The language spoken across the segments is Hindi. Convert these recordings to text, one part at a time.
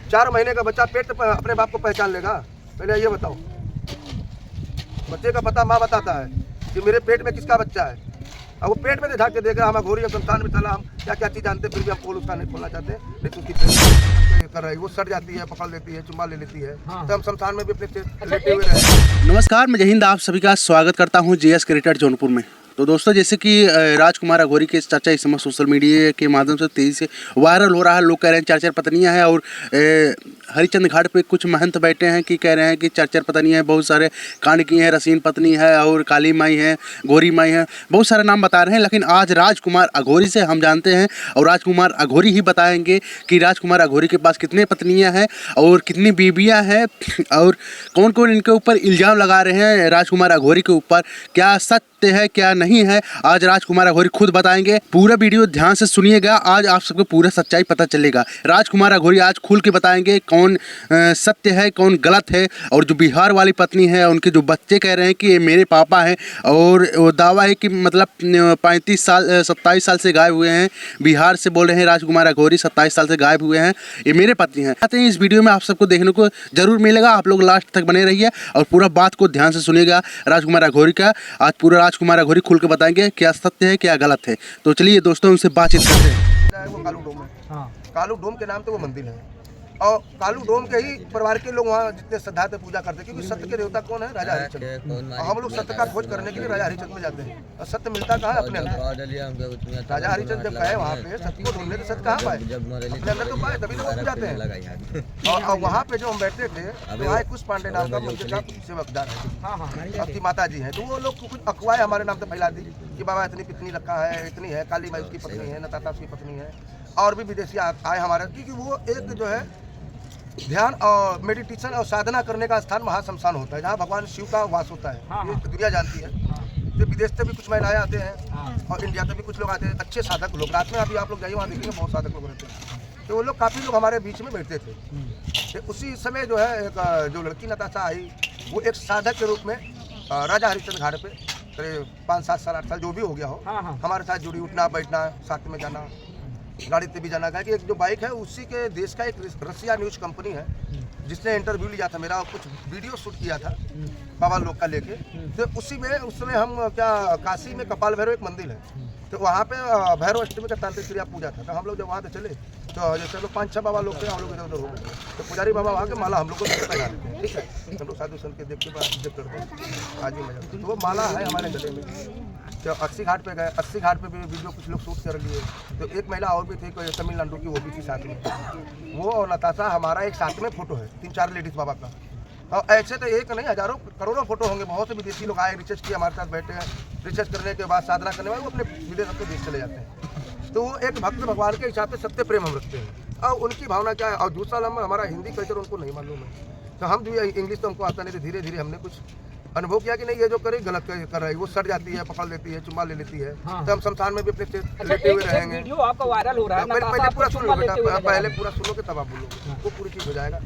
4 महीने का बच्चा पेट पे अपने बाप को पहचान लेगा? पहले ये बताओ। बच्चे का पता माँ बताता है कि मेरे पेट में किसका बच्चा है। अब वो पेट में झाँक के देख रहा, हम अघोरी और शमशान में चला, हम क्या क्या चीज़ जानते, फिर भी हम पोल उसका नहीं खोलना चाहते। लेकिन उसकी कर रही है, वो सट जाती है, पकड़ लेती है, चुम्मा ले लेती है। तो हम शमशान में भी अपने लेटे हुए रहे। नमस्कार, मैं जय हिंद, आप सभी का स्वागत करता हूं जेएस क्रिएटर जौनपुर में। तो दोस्तों, जैसे कि राजकुमार अघोरी के चर्चा इस समय सोशल मीडिया के माध्यम से तेज़ी से वायरल हो रहा है। लोग कह रहे हैं 4 पत्नियां हैं और हरिचंद घाट पे कुछ महंत बैठे हैं कि कह रहे हैं कि 4 पत्नियां हैं, बहुत सारे कांड की हैं, रसीन पत्नी है और काली माई है, गोरी माई है, बहुत सारे नाम बता रहे हैं। लेकिन आज राजकुमार अघोरी से हम जानते हैं और राजकुमार अघोरी ही बताएंगे कि राजकुमार अघोरी के पास कितने पत्नियाँ हैं और कितनी बीबियाँ हैं और कौन कौन इनके ऊपर इल्ज़ाम लगा रहे हैं राजकुमार अघोरी के ऊपर, क्या सत्य है क्या नहीं है, आज राजकुमार अघोरी खुद बताएंगे। पूरा वीडियो ध्यान से सुनिएगा, आज आप सबको पूरा सच्चाई पता चलेगा। राजकुमार अघोरी आज खुल के बताएंगे कौन सत्य है कौन गलत है। और जो बिहार वाली पत्नी है, उनके जो बच्चे कह रहे हैं कि ये मेरे पापा हैं और वो दावा है कि मतलब 27 साल से गायब हुए हैं, बिहार से बोल रहे हैं राजकुमार अघोरी 27 साल से गायब हुए हैं, ये मेरे पत्नी हैं। आते हैं इस वीडियो में आप सबको देखने को जरूर मिलेगा, आप लोग लास्ट तक बने रहिए और पूरा बात को ध्यान से सुनिएगा। राजकुमार अघोरी का आज पूरा राजकुमार अघोरी खुल के बताएंगे क्या सत्य है क्या गलत है। तो चलिए दोस्तों, उनसे बातचीत करते हैं। वो कालू डोम है। कालू डोम के नाम पे वो मंदिर है और कालू डोम के ही परिवार के लोग वहाँ जितने श्रद्धा से पूजा करते हैं, क्योंकि सत्य के देवता कौन है? राजा हरिचंद्र। और हम लोग सत्य का खोज करने के लिए राजा हरिचंद्र में जाते हैं और सत्य मिलता कहाँ है? अपने अंदर। राजा हरिचंद्र जब गए वहाँ पे सत्य को ढूंढने, तो सत्य कहाँ पाए? अपने अंदर तो पाए, तभी तो वो जाते हैं। और वहाँ पे जो हम बैठे थे, तो वहाँ कुछ पांडे नाम का मंदिर का सेवकदार है, आपकी माता जी हैं। तो वो लोग कुछ अफवाहें हमारे नाम से फैला दी कि बाबा इतनी पत्नी रखा है, इतनी है, काली माई उसकी पत्नी है, नताता उसकी पत्नी है, और भी विदेशी आए हमारे, क्योंकि वो एक जो है ध्यान और मेडिटेशन और साधना करने का स्थान महाशमशान होता है, जहाँ भगवान शिव का वास होता है। ये दुनिया जानती है। तो विदेश से भी कुछ महिलाएं आते हैं और इंडिया से भी कुछ लोग आते हैं, अच्छे साधक लोग। रात में अभी आप लोग जाइए, वहाँ देखेंगे बहुत साधक लोग रहते हैं। तो वो लोग काफ़ी लोग हमारे बीच में बैठते थे। तो उसी समय जो है एक जो लड़की नताशा आई, वो एक साधक के रूप में राजा हरिचंद्र घाट पे करीब 5, 7 साल 8 साल जो भी हो गया हो, हमारे साथ जुड़ी, उठना बैठना, साथ में जाना, गाड़ी से भी जाना। कि एक जो बाइक है उसी के देश का एक रसिया न्यूज कंपनी है जिसने इंटरव्यू लिया था मेरा और कुछ वीडियो शूट किया था बाबा लोग का लेके। तो उसी में उस समय हम क्या काशी में कपाल भैरव एक मंदिर है, तो वहाँ पे भैरव अष्टमी का तांत्रिक क्रिया पूजा था। तो हम लोग जब वहाँ से चले, तो जैसे लोग 5-6 बाबा लोग थे, हम लोग इधर उधर हो गए। तो पुजारी बाबा वहाँ के माला हम लोग को पहना देते हैं, ठीक है। हम लोग साधु संत के देख के बाद जब करते हैं आज ही मजा। तो वो माला है हमारे गले में। तो 80 घाट पे गए, 80 घाट पे भी वीडियो कुछ लोग शूट कर लिए। तो एक महिला और भी थी, कोई तमिलनाडु की, वो भी थी साथ में। वो और नताशा हमारा एक साथ में फोटो है, 3-4 लेडीज बाबा का। और ऐसे तो एक नहीं, हजारों करोड़ों फोटो होंगे। बहुत से विदेशी लोग आए, रिसर्च किए, हमारे साथ बैठे हैं। रिसर्च करने के बाद साधना करने वाले वो अपने विदेश अपने देश चले जाते हैं। तो वो एक भक्त भगवान के हिसाब से सत्य प्रेम हम रखते हैं और उनकी भावना क्या है। और दूसरा नंबर हमारा हिंदी कल्चर उनको नहीं मालूम है। तो हम जो इंग्लिश तो हमको आता नहीं, तो धीरे धीरे हमने कुछ अनुभव किया कि नहीं, ये जो करे गलत कर रही है, वो सट जाती है, पकड़ लेती है, चुम्मा ले लेती है। तो हम शमशान में भी अपने लेटे हुए रहेंगे। वीडियो आपका वायरल हो रहा है, पहले पूरा सुन लो बेटा, पहले पूरा सुनो के तब आप बोलोगे, वो पूरी चीज हो जाएगा।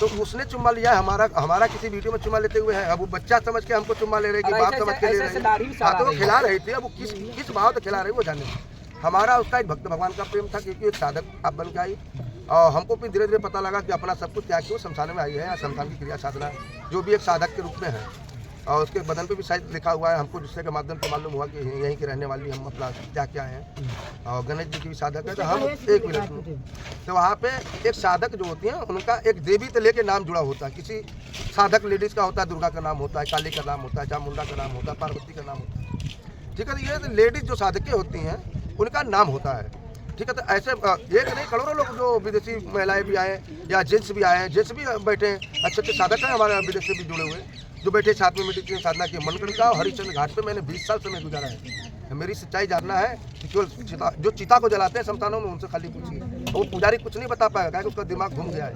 तो उसने चुम्मा लिया है, हमारा किसी वीडियो में चुम्मा लेते हुए है। अब वो बच्चा समझ के हमको चुम्मा ले रही, बाप समझ के ले रही। हाँ, तो वो खिला रही थी। अब वो किस भाव से खिला रही वो जाने। हमारा उसका एक भक्त भगवान का प्रेम था, क्योंकि एक साधक आप बन के आई। और हमको भी धीरे धीरे पता लगा कि अपना सब कुछ त्याग के वो शमशान में आई है, या शमशान की क्रिया साधना जो भी एक साधक के रूप में है। और उसके बदन पे भी शायद लिखा हुआ है, हमको जिससे के माध्यम से मालूम हुआ कि यहीं के रहने वाली हम अपना क्या क्या हैं। और गणेश जी की भी साधक है। तो हम 1 मिनट, तो वहाँ पे एक साधक जो होती हैं उनका एक देवी से लेके नाम जुड़ा होता है। किसी साधक लेडीज का होता है, दुर्गा का नाम होता है, काली का नाम होता है, चामुंडा का नाम होता है, पार्वती का नाम होता है, ठीक है। तो ये लेडीज जो साधकें होती हैं उनका नाम होता है, ठीक है। तो ऐसे एक नहीं करोड़ों लोग जो विदेशी महिलाएं भी आए या जेंट्स भी आए हैं, जेंट्स भी बैठे हैं, अच्छे साधक हैं हमारे विदेश से भी जुड़े हुए, जो बैठे साथ में मेडिटेशन साधना की। मनगढ़ का और हरिचंद्र घाट पे मैंने 20 साल समय गुजारा है। मेरी सच्चाई जानना है कि केवल जो चिता को जलाते हैं शमशानों में, उनसे खाली पूछिए। वो पुजारी कुछ नहीं बता पाएगा, उसका दिमाग घूम गया है।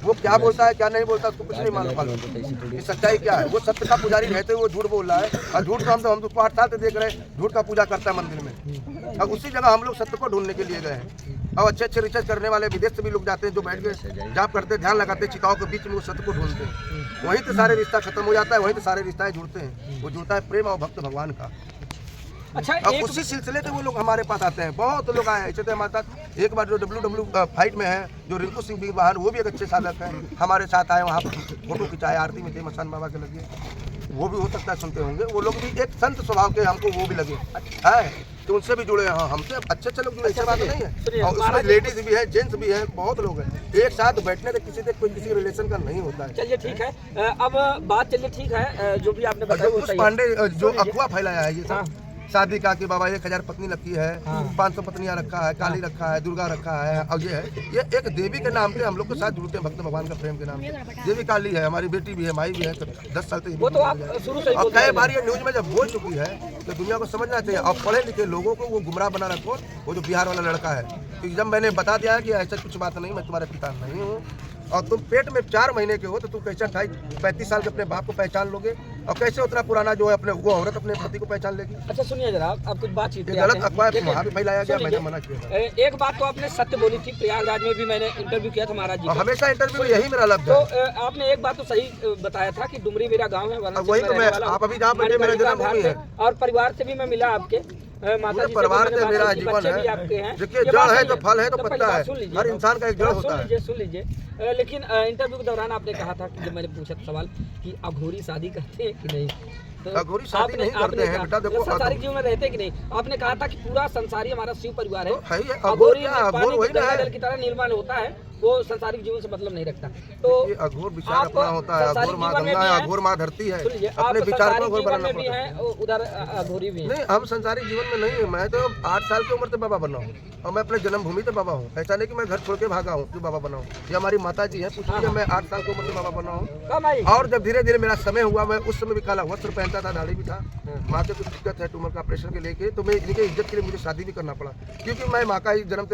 वो क्या बोलता है क्या नहीं बोलता उसको कुछ नहीं मालूम कि सच्चाई क्या है। वो सत्य का पुजारी रहते हुए वो झूठ बोल रहा है, और झूठ का हम तो 8 साल से देख रहे हैं, झूठ का पूजा करता है मंदिर में। और उसी जगह हम लोग सत्य को ढूंढने के लिए गए हैं। और अच्छे रिसर्च करने वाले विदेश से भी लोग जाते हैं, जो बैठ के जाप करते, ध्यान लगाते, चिताओं के बीच में वो सत्य को ढूंढते हैं। वहीं से सारे रिश्ता खत्म हो जाता है, वहीं से सारे रिश्ते जुड़ते हैं। वो जुड़ता है प्रेम और भक्त भगवान का। अच्छा, अब उसी सिलसिले से वो लोग हमारे पास आते हैं। बहुत लोग आए ऐसे थे हमारे साथ, एक बार जो WW फाइट में है जो रिंकू सिंह बीरबहादुर, वो भी एक अच्छे साधक हैं, हमारे साथ आए, वहाँ फोटो खिंचाए, आरती में थे, मसान बाबा के लगे, वो भी हो सकता है सुनते होंगे। वो लोग भी एक संत स्वभाव के हमको वो भी लगे है, तो उनसे भी जुड़े। हाँ, हमसे अच्छे अच्छे लोग जुड़े, ऐसी बात नहीं है। और उसमें लेडीज भी है, जेंट्स भी है, बहुत लोग हैं। एक साथ बैठने से किसी से कोई किसी रिलेशन का नहीं होता है। चलिए ठीक है, अब बात चलिए ठीक है, जो भी आपने बताया वो उस सही है। पांडे जो अफवाह फैलाया है ये हाँ। सब शादी का कि बाबा 1000 पत्नी रखी है, 500 पत्नियां रखा है, काली रखा है, दुर्गा रखा है, और ये है, ये एक देवी के नाम पे हम लोग के साथ जुड़ते हैं, भक्त भगवान का प्रेम के नाम पे। देवी काली है, हमारी बेटी भी है, माई भी है, तो 10 साल से वो तो आप शुरू से ही और बोलते कई हैं। बार ये न्यूज में जब बोल चुकी है तो दुनिया को समझना चाहिए। और पढ़े लिखे लोगों को वो गुमराह बना रखो, वो जो बिहार वाला लड़का है, तो जब मैंने बता दिया है कि ऐसा कुछ बात नहीं, मैं तुम्हारे पिता नहीं हूँ, और तुम पेट में 4 महीने के हो, तो तुम कैसे 28-35 साल के अपने बाप को पहचान लोगे, और कैसे उतना पुराना जो है अपने वो औरत अपने पति को पहचान लेगी। अच्छा सुनिए जरा, अब कुछ बातचीत ये गलत अफवाह वहाँ भी फैलाया गया, मैंने मना किया था। एक बात तो आपने सत्य बोली थी, प्रयागराज में भी मैंने इंटरव्यू किया था महाराज जी और का। हमेशा इंटरव्यू में यही मेरा लफ्ज तो है। आपने एक बात तो सही बताया था कि डुमरी मेरा गांव है, अब वही तो मैं, आप अभी जहाँ बैठे मेरा जन्मभूमि है, और परिवार से भी मैं मिला आपके, माता जी परिवार से से मेरा बच्चे जीवन भी आपके है। हैं। देखिए, ये जड़ बात है सही तो फल है तो पहली पत्ता बात है, सुन लीजिए। हर इंसान का एक जड़ होता है। सुन लीजिए, लेकिन इंटरव्यू के दौरान आपने कहा था कि जब मैंने पूछा था सवाल कि अघोरी शादी करते हैं कि नहीं, तो अघोरी शादी नहीं करते हैं बेटा, देखो संसारिक जीवन में रहते कि नहीं, आपने कहा था कि पूरा संसारी हमारा शिव परिवार है, है ही है। अघोरी क्या में अघोर पानी वही ना है, जल की तरह निर्माण होता है, वो संसारिक जीवन से मतलब नहीं रखता। तो ये अघोर विचार आप अपना होता है, संसारिक अघोर माँ जीवन में गंगा भी है, हैं। अघोर माँ धरती है, सुन लीजिए, अपने आप विचार को संसारिक अघोर जीवन बनाना में भी पड़ता है। हैं, उधर अघोरी भी हैं। नहीं, हम संसारिक जीवन में नहीं है। मैं तो 8 साल की उम्र से बाबा बना हूँ, और मैं अपने जन्मभूमि से बाबा हूँ। ऐसा नहीं कि मैं घर छोड़ के भागा हूँ कि बाबा बना हूँ। ये हमारी माता जी है, पूछ लीजिए, मैं 8 साल की उम्र से बाबा बना हूँ। कम आई। और जब धीरे धीरे मेरा समय हुआ, मैं उस समय भी काला वस्त्र पहनता था, दाढ़ी भी था, माँ के कुछ दिक्कत है ट्यूमर का ऑपरेशन के लेके, तो मैं इनके इज्जत के लिए मुझे शादी भी करना पड़ा, क्योंकि मैं माँ का ही जन्म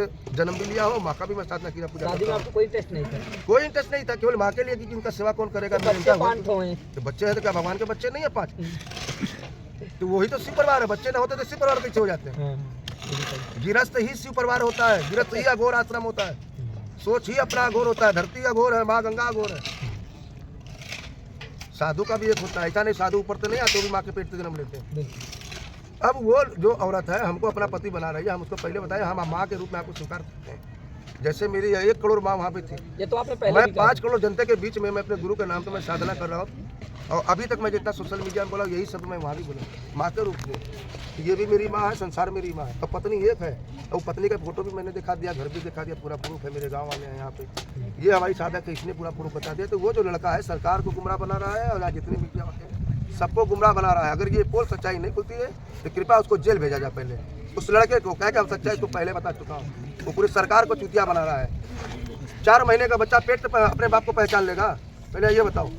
भी लिया हूँ, माँ का भी मैं साधना किया, पूजा शादी में करता हूँ। आपको कोई टेस्ट नहीं था? कोई इंटरेस्ट नहीं था, केवल माँ के लिए, क्योंकि उनका सेवा कौन करेगा। बच्चे 5 ठो हैं। तो बच्चे हैं तो क्या भगवान के बच्चे नहीं है 5? तो वही तो शिव परिवार है। बच्चे ना होते तो शिव परिवार पीछे हो जाते हैं। गिरस्त ही शिव परिवार होता है, गिरस्त ही अघोर आश्रम होता है, सोच ही अपना अघोर होता है, धरती अघोर है, माँ गंगा अघोर है। साधु का भी एक होता है, ऐसा नहीं साधु ऊपर तो नहीं आते, वो भी माँ के पेट से जन्म लेते हैं। अब वो जो औरत है हमको अपना पति बना रही है, हम उसको पहले बताए हम माँ के रूप में आपको स्वीकार करते हैं। जैसे मेरी 1 करोड़ माँ वहाँ पे थी, ये तो आपने पहले मैं भी कहा। 5 करोड़ जनता के बीच में मैं अपने गुरु के नाम पे मैं साधना कर रहा हूँ, और अभी तक मैं जितना सोशल मीडिया में बोला यही सब मैं वहाँ भी बोला, माँ के रूप में। ये भी मेरी माँ है, संसार मेरी माँ है, और पत्नी एक है, और पत्नी का फोटो भी मैंने दिखा दिया, घर भी दिखा दिया, पूरा प्रूफ है, मेरे गाँव वाले हैं यहाँ पे। ये हमारी साधक है, इसने पूरा प्रूफ बता दिया। तो वो जो लड़का है सरकार को गुमराह बना रहा है, और आज जितने मीडिया होते हैं सबको गुमराह बना रहा है। अगर ये पोल सच्चाई नहीं खुलती है तो कृपया उसको जेल भेजा जाए। पहले उस लड़के को कह के हम सच्चाई को पहले बता चुका हूँ, वो पूरी सरकार को चुतिया बना रहा है। 4 महीने का बच्चा पेट से अपने बाप को पहचान लेगा? पहले ये बताओ।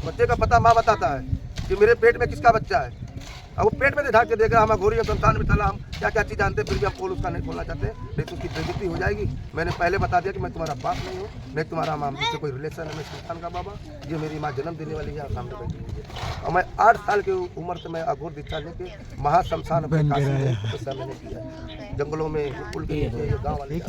बच्चे का पता माँ बताता है कि मेरे पेट में किसका बच्चा है, अब वो पेट में ढाक के देगा हम अघोरी संतान में चला, हम क्या क्या चीज़ जानते हैं, फिर भी हम पोल उसका नहीं खोलना चाहते, नहीं तो उसकी बेइज्जती हो जाएगी। मैंने पहले बता दिया कि मैं तुम्हारा बाप नहीं हूँ, नहीं तुम्हारा माँ मुझसे कोई रिलेशन है, मैं सुल्तान का बाबा, ये मेरी माँ जन्म देने वाली है, सामने बैठी हुई है। और मैं 8 साल की उम्र से मैं अघोर दीक्षा लेके महाशमशान अपने काशी में मैंने किया है, जंगलों में पुल के नीचे, गाँव वाले